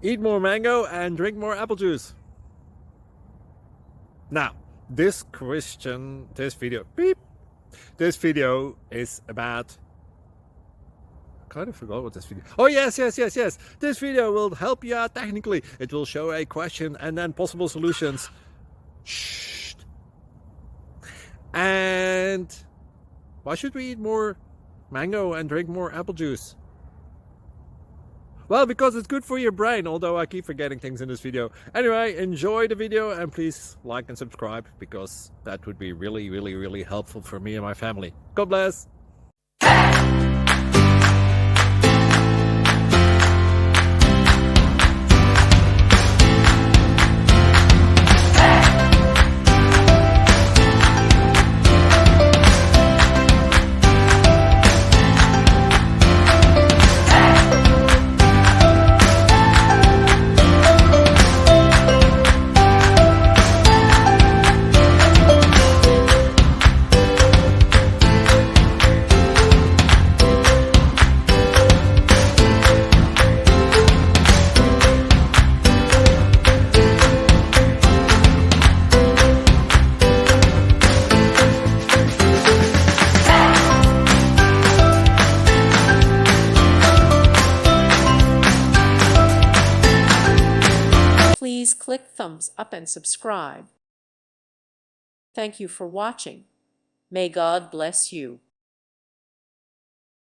Eat more mango and drink more apple juice. Now, this video is about, I kind of forgot what this video. Oh yes. This video will help you out technically. It will show a question and then possible solutions. Shh. And why should we eat more mango and drink more apple juice? Well, because it's good for your brain, although I keep forgetting things in this video. Anyway, enjoy the video and please like and subscribe, because that would be really helpful for me and my family. God bless! Please click thumbs up and subscribe. Thank you for watching. May God bless you.